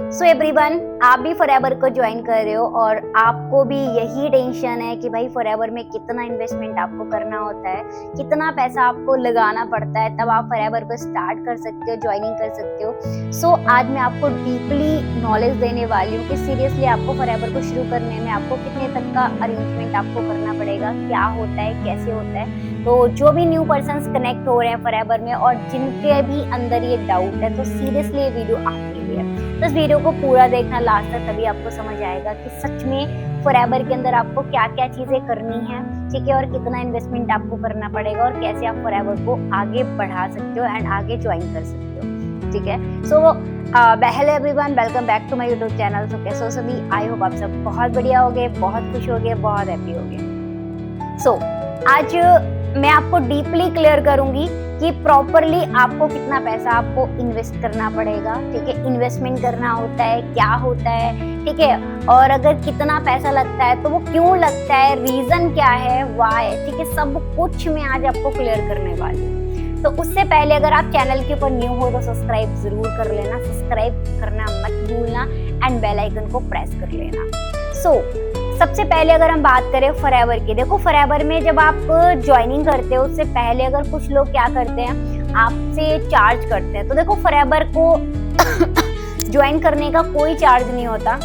So everyone, आप भी forever को ज्वाइन कर रहे हो और आपको भी यही टेंशन है कि भाई फॉरएवर में कितना इन्वेस्टमेंट आपको करना होता है, कितना पैसा आपको लगाना पड़ता है, तब आप फॉरएवर को स्टार्ट कर सकते हो, ज्वाइनिंग कर सकते हो। सो आज मैं आपको डीपली नॉलेज देने वाली हूँ कि सीरियसली आपको फॉरएवर को शुरू करने में आपको कितने तक का अरेंजमेंट आपको करना पड़ेगा, क्या होता है, कैसे होता है। तो जो भी न्यू पर्सन्स कनेक्ट हो रहे हैं फॉरएवर में और जिनके भी अंदर ये डाउट है, तो सीरियसली ये वीडियो आपके लिए है। तो इस वीडियो को पूरा देखना लास्ट तक, तभी आपको समझ आएगा कि सच में फॉरएवर के अंदर आपको क्या क्या चीजें करनी है, ठीक है, और कितना इन्वेस्टमेंट आपको करना पड़ेगा और कैसे आप फॉरएवर को आगे बढ़ा सकते हो एंड आगे ज्वाइन कर सकते हो, ठीक है। So hello everyone, welcome back to my YouTube channel. तो कैसे हो सभी? आई होप आप सब बहुत बढ़िया होगे, बहुत खुश होगे, बहुत हैप्पी होगे। सो आज मैं आपको डीपली क्लियर करूंगी कि प्रॉपरली आपको कितना पैसा आपको इन्वेस्ट करना पड़ेगा, ठीक है, इन्वेस्टमेंट करना होता है, क्या होता है, ठीक है, और अगर कितना पैसा लगता है तो वो क्यों लगता है, रीजन क्या है, व्हाई, ठीक है, सब कुछ मैं आज आपको क्लियर करने वाली हूँ। तो उससे पहले अगर आप चैनल के ऊपर न्यू हो तो सब्सक्राइब जरूर कर लेना, सब्सक्राइब करना मत भूलना एंड बेल आइकन को प्रेस कर लेना। सो सबसे पहले अगर हम बात करें फॉरएवर की, देखो फॉरएवर में जब आप ज्वाइनिंग करते हो उससे पहले अगर कुछ लोग क्या करते हैं, आपसे चार्ज करते हैं। तो देखो फॉरएवर को ज्वाइन करने का कोई चार्ज नहीं होता,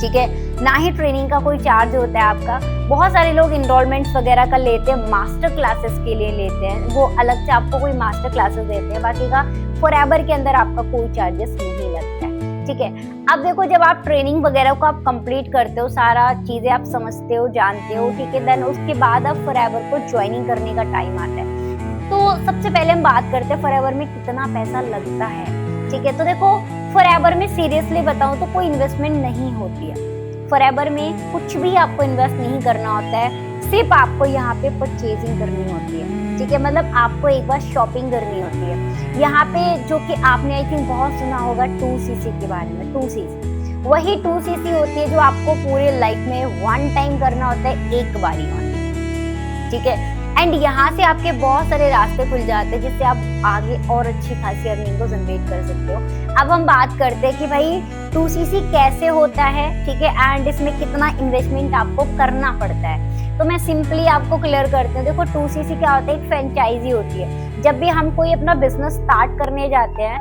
ठीक है, ना ही ट्रेनिंग का कोई चार्ज होता है आपका। बहुत सारे लोग इनरोलमेंट्स वगैरह का लेते हैं, मास्टर क्लासेस के लिए लेते हैं, वो अलग से आपको कोई मास्टर क्लासेस देते हैं, बाकी का फॉरएवर के अंदर आपका कोई चार्जेस नहीं लगता है, ठीक है। अब देखो जब आप ट्रेनिंग वगैरह को आप कंप्लीट करते हो, सारा चीजें आप समझते हो, जानते हो, ठीक है, देन उसके बाद अब फॉरएवर को ज्वाइनिंग करने का टाइम आता है। तो सबसे पहले हम बात करते हैं फॉरएवर में कितना पैसा लगता है, ठीक है। तो देखो फॉरएवर में सीरियसली बताऊं तो कोई इन्वेस्टमेंट नहीं होती है। फॉरएवर में कुछ भी आपको इन्वेस्ट नहीं करना होता है, सिर्फ आपको यहाँ पे परचेजिंग करनी होती है, ठीक है, मतलब आपको एक बार शॉपिंग करनी होती है। यहाँ पे जो कि आपने आई थिंक बहुत सुना होगा 2cc के बारे में, 2cc, वही 2cc होती है जो आपको पूरे लाइफ में वन टाइम करना होता है, एक बारी में, ठीक है। एंड यहाँ से आपके बहुत सारे रास्ते खुल जाते हैं जिससे आप आगे और अच्छी खासी अर्निंग को जनरेट कर सकते हो। अब हम बात करते हैं कि भाई 2cc कैसे होता है, ठीक है, एंड इसमें कितना इन्वेस्टमेंट आपको करना पड़ता है। तो मैं सिंपली आपको क्लियर करती हूँ। देखो 2cc क्या होता है, एक फ्रेंचाइजी होती है। जब भी हम कोई अपना बिजनेस स्टार्ट करने जाते हैं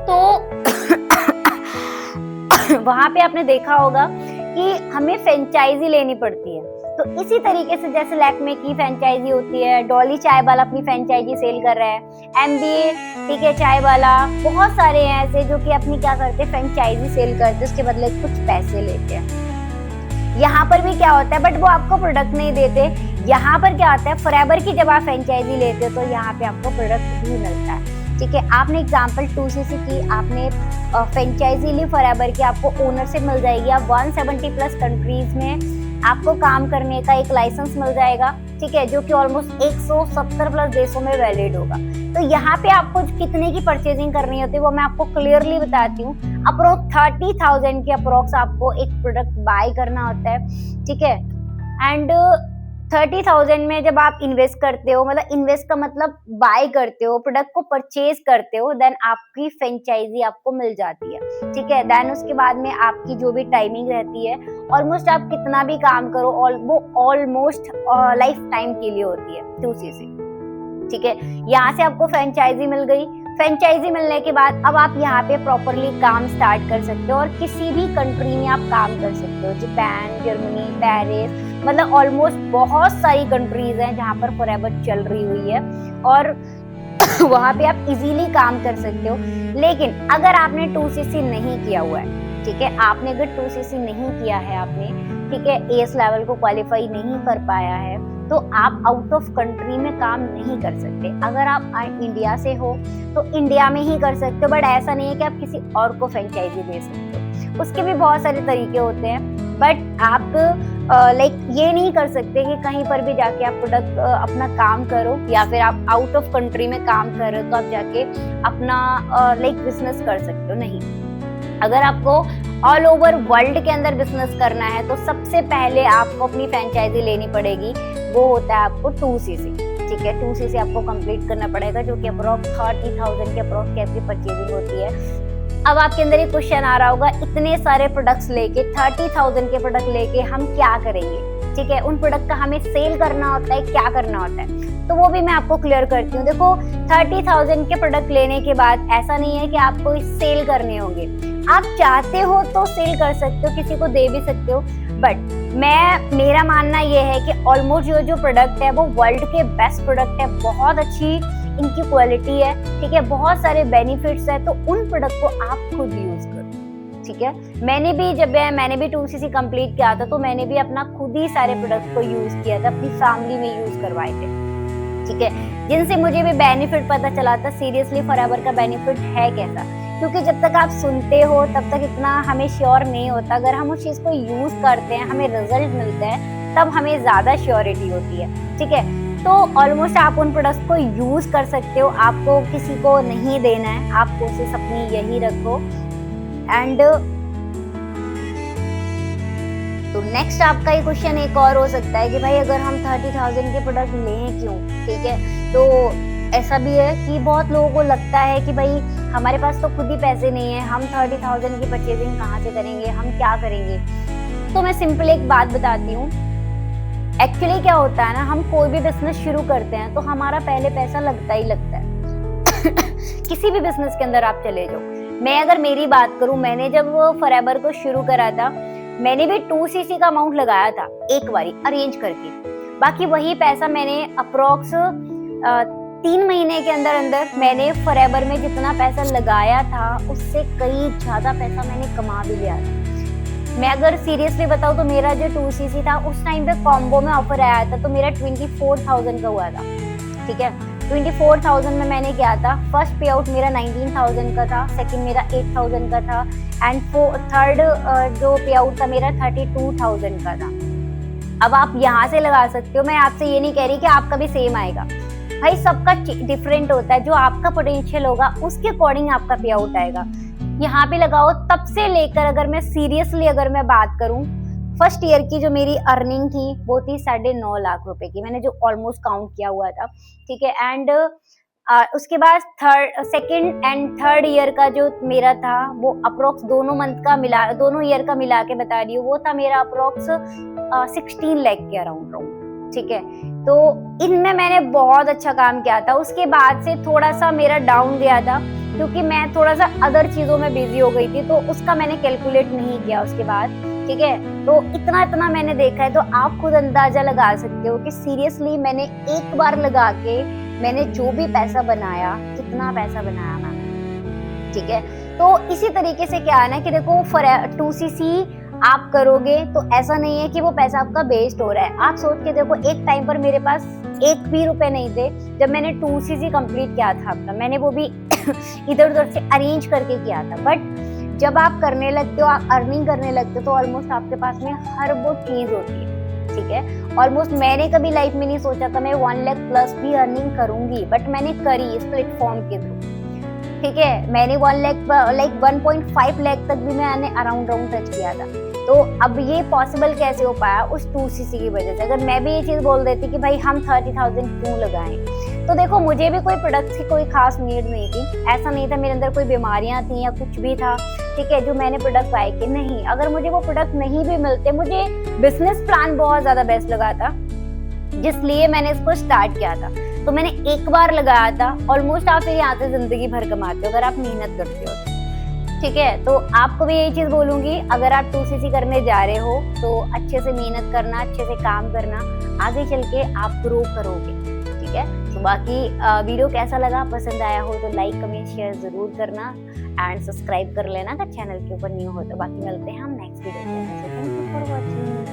तो वहां पे आपने देखा होगा कि हमें फ्रेंचाइजी लेनी पड़ती है। तो इसी तरीके से जैसे लैक्मे की फ्रेंचाइजी होती है, डॉली चाय वाला अपनी फ्रेंचाइजी सेल कर रहा है, एमबीए, ठीक है, चाय वाला, बहुत सारे हैं ऐसे जो कि अपनी क्या करते हैं, फ्रेंचाइजी सेल करते हैं, उसके बदले कुछ पैसे लेते हैं। यहाँ पर भी क्या होता है, बट वो आपको प्रोडक्ट नहीं देते। यहाँ पर क्या होता है, फॉरएवर की जब आप फ्रेंचाइजी लेते हो तो यहाँ पे आपको प्रोडक्ट भी मिलता है, ठीक है। आपने एग्जांपल 2cc की आपने फ्रेंचाइजी ली फॉरएवर की, आपको ओनरशिप मिल जाएगी, आप 170 प्लस कंट्रीज में आपको काम करने का एक लाइसेंस मिल जाएगा, ठीक है, जो कि ऑलमोस्ट 170 प्लस देशों में वैलिड होगा। तो यहाँ पे आपको कितने की परचेजिंग करनी होती है वो मैं आपको क्लियरली बताती हूँ। अप्रोक्स 30,000 के अप्रोक्स आपको एक प्रोडक्ट बाय करना होता है, ठीक है। एंड 30,000 में जब आप इन्वेस्ट करते हो, मतलब इन्वेस्ट का मतलब बाय करते हो, प्रोडक्ट को परचेज करते हो, देन आपकी फ्रेंचाइजी आपको मिल जाती है, ठीक है। देन उसके बाद में आपकी जो भी टाइमिंग रहती है, ऑलमोस्ट आप कितना भी काम करो वो ऑलमोस्ट लाइफ टाइम के लिए होती है 2cc, ठीक है। यहाँ से आपको फ्रेंचाइजी मिल गई। फ्रेंचाइजी मिलने के बाद अब आप यहाँ पे प्रॉपरली काम स्टार्ट कर सकते हो और किसी भी कंट्री में आप काम कर सकते हो, जापान, जर्मनी, पेरिस, मतलब ऑलमोस्ट बहुत सारी कंट्रीज हैं जहाँ पर फॉरएवर चल रही हुई है और वहाँ पे आप इजीली काम कर सकते हो। लेकिन अगर आपने 2cc नहीं किया हुआ है, ठीक है, आपने अगर 2cc नहीं किया है आपने, ठीक है, एस लेवल को क्वालिफाई नहीं कर पाया है, तो आप आउट ऑफ कंट्री में काम नहीं कर सकते। अगर आप इंडिया से हो तो इंडिया में ही कर सकते हो, बट ऐसा नहीं है कि आप किसी और को फ्रेंचाइजी दे सकते हो, उसके भी बहुत सारे तरीके होते हैं। बट आप लाइक ये नहीं कर सकते कि कहीं पर भी जाके आप प्रोडक्ट अपना काम करो, या फिर आप आउट ऑफ कंट्री में काम कर रहे हो तो आप जाके अपना लाइक बिजनेस कर सकते हो, नहीं। अगर आपको ऑल ओवर वर्ल्ड के अंदर बिजनेस करना है तो सबसे पहले आपको अपनी फ्रेंचाइजी लेनी पड़ेगी, वो होता है आपको 2cc, ठीक है। 2cc आपको कंप्लीट करना पड़ेगा, जो कि अप्रोक्स 30,000 के अप्रोक्स की आपकी परचेजिंग होती है। अब आपके अंदर एक क्वेश्चन आ रहा होगा, इतने सारे प्रोडक्ट्स लेके 30,000 के प्रोडक्ट लेके हम क्या करेंगे, ठीक है, उन प्रोडक्ट का हमें सेल करना होता है, क्या करना होता है, तो वो भी मैं आपको क्लियर करती हूँ। देखो 30,000 के प्रोडक्ट लेने के बाद ऐसा नहीं है कि आपको सेल करने होंगे, आप चाहते हो तो सेल कर सकते हो, किसी को दे भी सकते हो, बट मेरा मानना ये है कि ऑलमोस्ट जो प्रोडक्ट है वो वर्ल्ड के बेस्ट प्रोडक्ट है, बहुत अच्छी इनकी क्वालिटी है, ठीक है, बहुत सारे बेनिफिट्स है, तो उन प्रोडक्ट को आप खुद यूज करो, ठीक है। मैंने भी 2cc कंप्लीट किया था, तो मैंने भी अपना खुद ही सारे प्रोडक्ट को यूज किया था, अपनी फैमिली में यूज करवाए थे, ठीक है, जिनसे मुझे भी बेनिफिट पता चला था सीरियसली फॉरएवर का बेनिफिट है कैसा। क्योंकि जब तक आप सुनते हो तब तक इतना हमें श्योर नहीं होता, अगर हम उस चीज को यूज करते हैं, हमें रिजल्ट मिलता है, तब हमें ज्यादा श्योरिटी होती है, ठीक है। तो ऑलमोस्ट आप उन प्रोडक्ट्स को यूज कर सकते हो, आपको किसी को नहीं देना है, आप कोशिश अपनी यही रखो। एंड तो नेक्स्ट आपका ये क्वेश्चन एक और हो सकता है कि भाई अगर हम 30,000 के प्रोडक्ट लें क्यों, ठीक है, तो ऐसा भी है कि बहुत लोगों को लगता है कि भाई हमारे पास तो खुद ही पैसे नहीं है, हम 30,000 की परचेजिंग कहाँ से करेंगे, हम क्या करेंगे। तो मैं सिंपल एक बात बताती हूँ, एक्चुअली क्या होता है ना, हम कोई भी बिजनेस शुरू करते हैं तो हमारा पहले पैसा लगता ही लगता है किसी भी बिजनेस के अंदर आप चले जाओ। मैं अगर मेरी बात करूं, मैंने जब फॉरएवर को शुरू करा था, मैंने भी 2cc का अमाउंट लगाया था एक बारी अरेंज करके, बाकी वही पैसा मैंने अप्रोक्स 3 महीने के अंदर मैंने फॉरएवर में जितना पैसा लगाया था उससे कई ज्यादा पैसा मैंने कमा भी लिया था। मैं अगर सीरियसली बताऊं तो मेरा जो 2cc था उस टाइम पे कॉम्बो में ऑफर आया था, तो मेरा 24,000 का हुआ था, ठीक है। 24,000 में मैंने किया था, फर्स्ट पे आउट मेरा 19,000 का था, सेकंड मेरा 8,000 का था, एंड थर्ड जो पे आउट था मेरा 32,000 का था। अब आप यहाँ से लगा सकते हो, मैं आपसे ये नहीं कह रही कि आपका भी सेम आएगा, भाई सबका डिफरेंट होता है, जो आपका पोटेंशियल होगा उसके अकॉर्डिंग आपका पे आउट आएगा। यहाँ पे लगाओ, तब से लेकर अगर मैं सीरियसली बात करूं, फर्स्ट ईयर की जो मेरी अर्निंग थी वो थी 9.5 लाख रुपए की, मैंने जो ऑलमोस्ट काउंट किया हुआ था, ठीक है। एंड उसके बाद सेकंड एंड थर्ड ईयर का जो मेरा था वो अप्रोक्स दोनों ईयर का मिला के बता रही हूँ, वो था मेरा अप्रोक्स 16 लाख के अराउंड, ठीक है। तो इनमें मैंने बहुत अच्छा काम किया था। उसके बाद से थोड़ा सा मेरा डाउन गया था, क्योंकि मैं थोड़ा सा अदर चीजों में बिजी हो गई थी, तो उसका मैंने कैलकुलेट नहीं किया उसके बाद, ठीक है। तो इतना मैंने देखा है, तो आप खुद अंदाजा लगा सकते हो कि सीरियसली मैंने एक बार लगा के मैंने जो भी पैसा बनाया, कितना पैसा बनाया मैंने, ठीक है। तो इसी तरीके से क्या है ना कि देखो 2cc आप करोगे तो ऐसा नहीं है कि वो पैसा आपका वेस्ट हो रहा है। आप सोच के देखो, एक टाइम पर मेरे पास 1 भी रुपए नहीं थे जब मैंने 2cc कंप्लीट किया था अपना, मैंने वो भी इधर उधर से अरेंज करके किया था। बट जब आप करने लगते हो, आप अर्निंग करने लगते हो, तो ऑलमोस्ट आपके पास में हर वो चीज होती है, ठीक है। ऑलमोस्ट मैंने कभी लाइफ में नहीं सोचा था मैं 1 लाख प्लस भी अर्निंग करूंगी, बट मैंने करी इस प्लेटफॉर्म के थ्रू, ठीक है। मैंने 1.5 लाख तक भी मैंने अराउंड टच किया था। तो अब ये पॉसिबल कैसे हो पाया? उस 2cc की वजह से। अगर मैं भी ये चीज बोल देती कि भाई हम 30,000 क्यों लगाएं, तो देखो मुझे भी कोई प्रोडक्ट की कोई खास नीड नहीं थी, ऐसा नहीं था मेरे अंदर कोई बीमारियां थी या कुछ भी था, ठीक है, जो मैंने प्रोडक्ट पाए कि नहीं। अगर मुझे वो प्रोडक्ट नहीं भी मिलते, मुझे बिजनेस प्लान बहुत ज्यादा बेस्ट लगा था, जिसलिए मैंने इसको स्टार्ट किया था। तो मैंने एक बार लगाया था, ऑलमोस्ट आप फिर यहाँ से जिंदगी भर कमाते हो अगर आप मेहनत करते हो, ठीक है। तो आपको भी यही चीज बोलूंगी, अगर आप 2cc करने जा रहे हो तो अच्छे से मेहनत करना, अच्छे से काम करना, आगे चल के आप ग्रो करोगे, ठीक है। तो बाकी वीडियो कैसा लगा, पसंद आया हो तो लाइक कमेंट शेयर जरूर करना, एंड सब्सक्राइब कर लेना अगर चैनल के ऊपर न्यू हो तो। बाकी मिलते हैं हम नेक्स्ट वीडियो में। Thank you for watching.